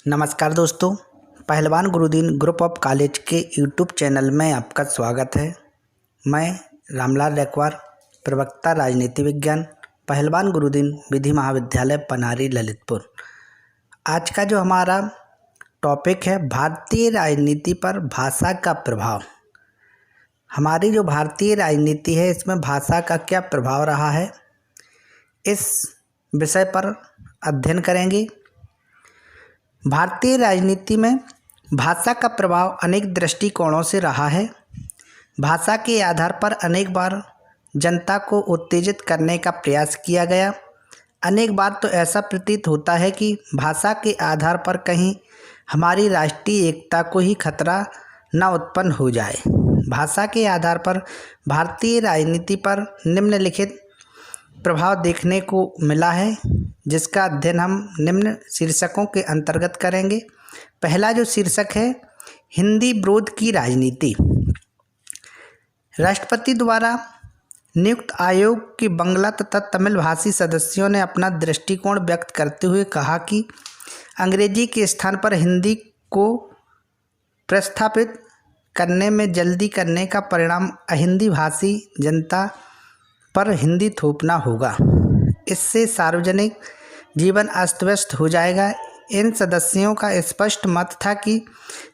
नमस्कार दोस्तों, पहलवान गुरुदीन ग्रुप ऑफ कॉलेज के यूट्यूब चैनल में आपका स्वागत है। मैं रामलाल रेकवार, प्रवक्ता राजनीति विज्ञान, पहलवान गुरुदीन विधि महाविद्यालय पनारी ललितपुर। आज का जो हमारा टॉपिक है भारतीय राजनीति पर भाषा का प्रभाव। हमारी जो भारतीय राजनीति है इसमें भाषा का क्या प्रभाव रहा है, इस विषय पर अध्ययन करेंगे। भारतीय राजनीति में भाषा का प्रभाव अनेक दृष्टिकोणों से रहा है। भाषा के आधार पर अनेक बार जनता को उत्तेजित करने का प्रयास किया गया। अनेक बार तो ऐसा प्रतीत होता है कि भाषा के आधार पर कहीं हमारी राष्ट्रीय एकता को ही खतरा न उत्पन्न हो जाए। भाषा के आधार पर भारतीय राजनीति पर निम्नलिखित प्रभाव देखने को मिला है, जिसका अध्ययन हम निम्न शीर्षकों के अंतर्गत करेंगे। पहला जो शीर्षक है, हिंदी विरोध की राजनीति। राष्ट्रपति द्वारा नियुक्त आयोग के बांग्ला तथा तमिल भाषी सदस्यों ने अपना दृष्टिकोण व्यक्त करते हुए कहा कि अंग्रेजी के स्थान पर हिंदी को प्रस्थापित करने में जल्दी करने का परिणाम अहिंदी भाषी जनता पर हिंदी थोपना होगा। इससे सार्वजनिक जीवन अस्त व्यस्त हो जाएगा। इन सदस्यों का स्पष्ट मत था कि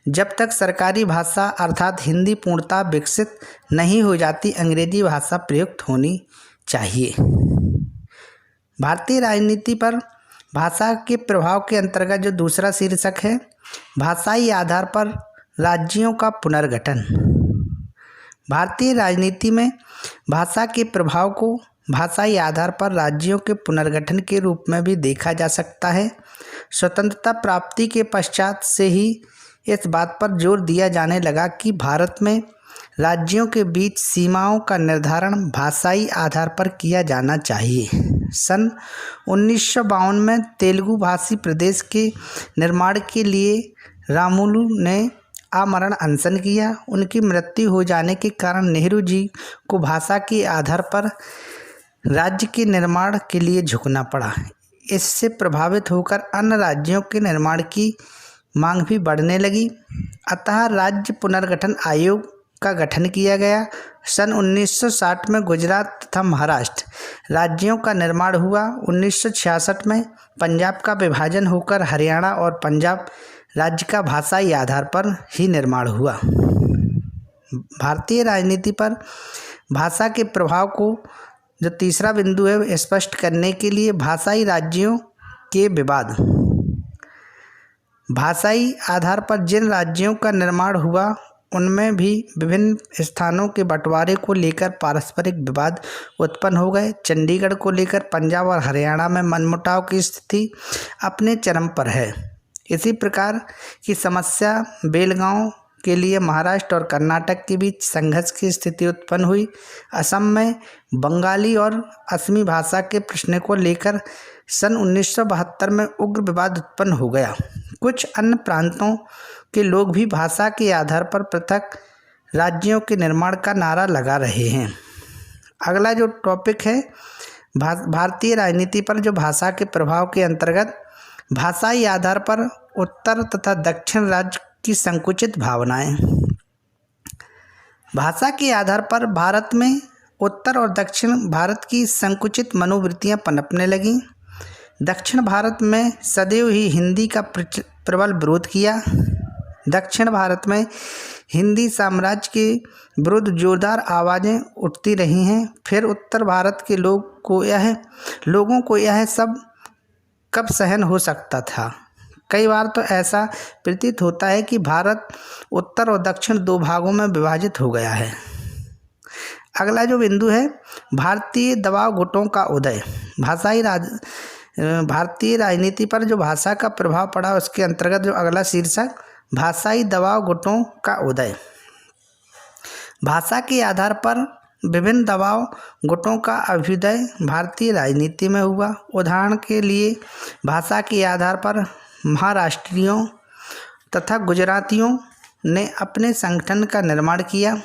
जब तक सरकारी भाषा अर्थात हिंदी पूर्णतः विकसित नहीं हो जाती, अंग्रेजी भाषा प्रयुक्त होनी चाहिए। भारतीय राजनीति पर भाषा के प्रभाव के अंतर्गत जो दूसरा शीर्षक है, भाषाई आधार पर राज्यों का पुनर्गठन। भारतीय राजनीति में भाषा के प्रभाव को भाषाई आधार पर राज्यों के पुनर्गठन के रूप में भी देखा जा सकता है। स्वतंत्रता प्राप्ति के पश्चात से ही इस बात पर जोर दिया जाने लगा कि भारत में राज्यों के बीच सीमाओं का निर्धारण भाषाई आधार पर किया जाना चाहिए। सन 1952 में तेलुगु भाषी प्रदेश के निर्माण के लिए रामुलु ने आमरण अनशन किया। उनकी मृत्यु हो जाने के कारण नेहरू जी को भाषा के आधार पर राज्य के निर्माण के लिए झुकना पड़ा। इससे प्रभावित होकर अन्य राज्यों के निर्माण की मांग भी बढ़ने लगी। अतः राज्य पुनर्गठन आयोग का गठन किया गया। सन 1960 में गुजरात तथा महाराष्ट्र राज्यों का निर्माण हुआ। 1966 में पंजाब का विभाजन होकर हरियाणा और पंजाब राज्य का भाषाई आधार पर ही निर्माण हुआ। भारतीय राजनीति पर भाषा के प्रभाव को जो तीसरा बिंदु है स्पष्ट करने के लिए भाषाई राज्यों के विवाद। भाषाई आधार पर जिन राज्यों का निर्माण हुआ उनमें भी विभिन्न स्थानों के बंटवारे को लेकर पारस्परिक विवाद उत्पन्न हो गए। चंडीगढ़ को लेकर पंजाब और हरियाणा में मनमुटाव की स्थिति अपने चरम पर है। इसी प्रकार की समस्या बेलगांव के लिए महाराष्ट्र और कर्नाटक के बीच संघर्ष की स्थिति उत्पन्न हुई। असम में बंगाली और असमी भाषा के प्रश्न को लेकर सन 1972 में उग्र विवाद उत्पन्न हो गया। कुछ अन्य प्रांतों के लोग भी भाषा के आधार पर पृथक राज्यों के निर्माण का नारा लगा रहे हैं। अगला जो टॉपिक है, भारतीय राजनीति पर जो भाषा के प्रभाव के अंतर्गत भाषाई आधार पर उत्तर तथा दक्षिण राज्य की संकुचित भावनाएं। भाषा के आधार पर भारत में उत्तर और दक्षिण भारत की संकुचित मनोवृत्तियां पनपने लगीं। दक्षिण भारत में सदैव ही हिंदी का प्रबल विरोध किया। दक्षिण भारत में हिंदी साम्राज्य के विरुद्ध जोरदार आवाज़ें उठती रही हैं। फिर उत्तर भारत के लोगों को यह सब कब सहन हो सकता था। कई बार तो ऐसा प्रतीत होता है कि भारत उत्तर और दक्षिण दो भागों में विभाजित हो गया है। अगला जो बिंदु है, भारतीय दबाव गुटों का उदय। भारतीय राजनीति पर जो भाषा का प्रभाव पड़ा उसके अंतर्गत जो अगला शीर्षक, भाषाई दबाव गुटों का उदय। भाषा के आधार पर विभिन्न दबाव गुटों का अभ्युदय भारतीय राजनीति में हुआ। उदाहरण के लिए भाषा के आधार पर महाराष्ट्रियों तथा गुजरातियों ने अपने संगठन का निर्माण किया।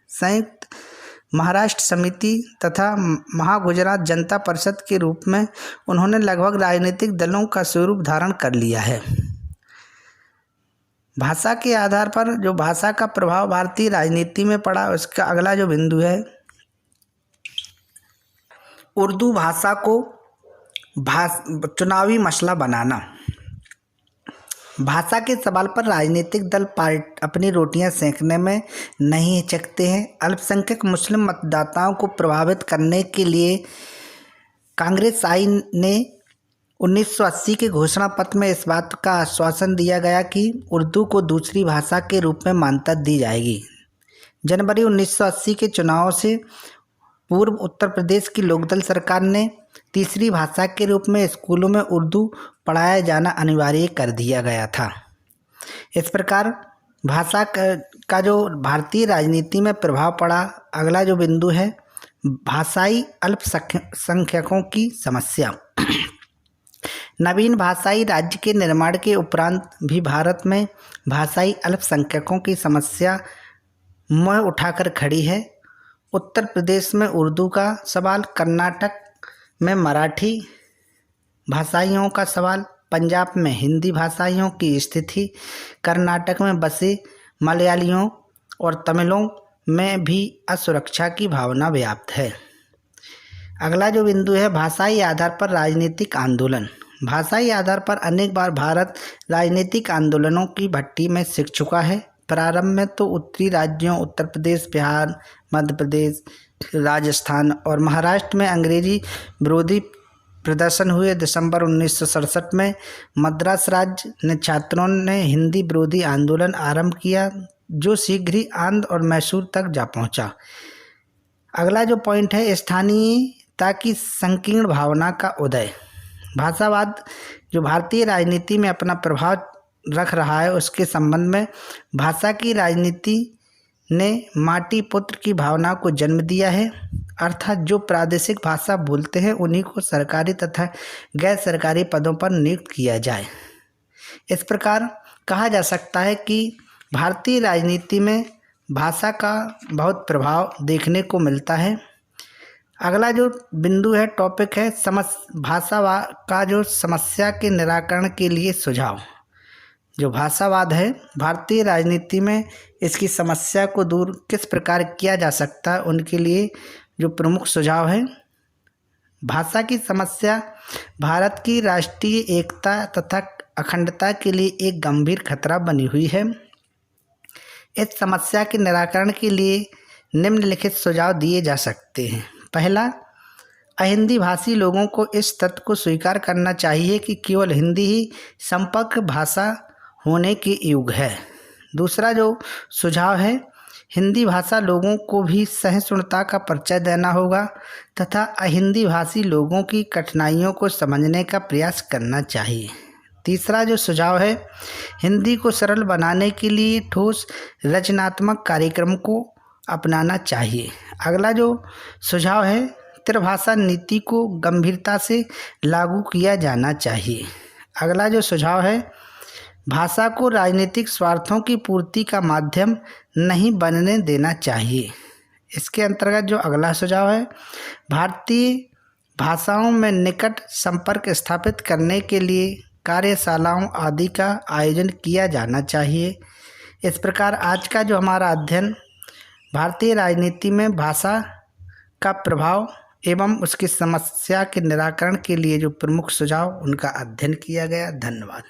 संयुक्त महाराष्ट्र समिति तथा महागुजरात जनता परिषद के रूप में उन्होंने लगभग राजनीतिक दलों का स्वरूप धारण कर लिया है। भाषा के आधार पर जो भाषा का प्रभाव भारतीय राजनीति में पड़ा, उसका अगला जो बिंदु है, उर्दू भाषा को चुनावी मसला बनाना। भाषा के सवाल पर राजनीतिक दल अपनी रोटियां सेंकने में नहीं हिचकते हैं। अल्पसंख्यक मुस्लिम मतदाताओं को प्रभावित करने के लिए कांग्रेस आई ने 1980 के घोषणा पत्र में इस बात का आश्वासन दिया गया कि उर्दू को दूसरी भाषा के रूप में मान्यता दी जाएगी। जनवरी 1980 के चुनाव से पूर्व उत्तर प्रदेश की लोकदल सरकार ने तीसरी भाषा के रूप में स्कूलों में उर्दू पढ़ाया जाना अनिवार्य कर दिया गया था। इस प्रकार भाषा का जो भारतीय राजनीति में प्रभाव पड़ा, अगला जो बिंदु है, भाषाई अल्पसंख्यकों की समस्या। नवीन भाषाई राज्य के निर्माण के उपरांत भी भारत में भाषाई अल्पसंख्यकों की समस्या मुँह उठाकर खड़ी है। उत्तर प्रदेश में उर्दू का सवाल, कर्नाटक में मराठी भाषाइयों का सवाल, पंजाब में हिंदी भाषाइयों की स्थिति, कर्नाटक में बसे मलयालियों और तमिलों में भी असुरक्षा की भावना व्याप्त है। अगला जो बिंदु है, भाषाई आधार पर राजनीतिक आंदोलन। भाषाई आधार पर अनेक बार भारत राजनीतिक आंदोलनों की भट्टी में सिक चुका है। प्रारंभ में तो उत्तरी राज्यों उत्तर प्रदेश, बिहार, मध्य प्रदेश, राजस्थान और महाराष्ट्र में अंग्रेजी विरोधी प्रदर्शन हुए। दिसंबर 1967 में मद्रास राज्य ने छात्रों ने हिंदी विरोधी आंदोलन आरंभ किया, जो शीघ्र ही आंध्र और मैसूर तक जा पहुंचा। अगला जो पॉइंट है, स्थानीयता की संकीर्ण भावना का उदय। भाषावाद जो भारतीय राजनीति में अपना प्रभाव रख रहा है, उसके संबंध में भाषा की राजनीति ने माटी पुत्र की भावना को जन्म दिया है, अर्थात जो प्रादेशिक भाषा बोलते हैं उन्हीं को सरकारी तथा गैर सरकारी पदों पर नियुक्त किया जाए। इस प्रकार कहा जा सकता है कि भारतीय राजनीति में भाषा का बहुत प्रभाव देखने को मिलता है। अगला जो बिंदु है, टॉपिक है, भाषा का जो समस्या के निराकरण के लिए सुझाव। जो भाषावाद है भारतीय राजनीति में, इसकी समस्या को दूर किस प्रकार किया जा सकता है, उनके लिए जो प्रमुख सुझाव है, भाषा की समस्या भारत की राष्ट्रीय एकता तथा अखंडता के लिए एक गंभीर खतरा बनी हुई है। इस समस्या के निराकरण के लिए निम्नलिखित सुझाव दिए जा सकते हैं। पहला, अहिंदी भाषी लोगों को इस तथ्य को स्वीकार करना चाहिए कि केवल हिंदी ही संपर्क भाषा होने के युग है। दूसरा जो सुझाव है, हिंदी भाषा लोगों को भी सहिष्णुता का परिचय देना होगा तथा अहिंदी भाषी लोगों की कठिनाइयों को समझने का प्रयास करना चाहिए। तीसरा जो सुझाव है, हिंदी को सरल बनाने के लिए ठोस रचनात्मक कार्यक्रम को अपनाना चाहिए। अगला जो सुझाव है, त्रिभाषा नीति को गंभीरता से लागू किया जाना चाहिए। अगला जो सुझाव है, भाषा को राजनीतिक स्वार्थों की पूर्ति का माध्यम नहीं बनने देना चाहिए। इसके अंतर्गत जो अगला सुझाव है, भारतीय भाषाओं में निकट संपर्क स्थापित करने के लिए कार्यशालाओं आदि का आयोजन किया जाना चाहिए। इस प्रकार आज का जो हमारा अध्ययन भारतीय राजनीति में भाषा का प्रभाव एवं उसकी समस्या के निराकरण के लिए जो प्रमुख सुझाव, उनका अध्ययन किया गया। धन्यवाद।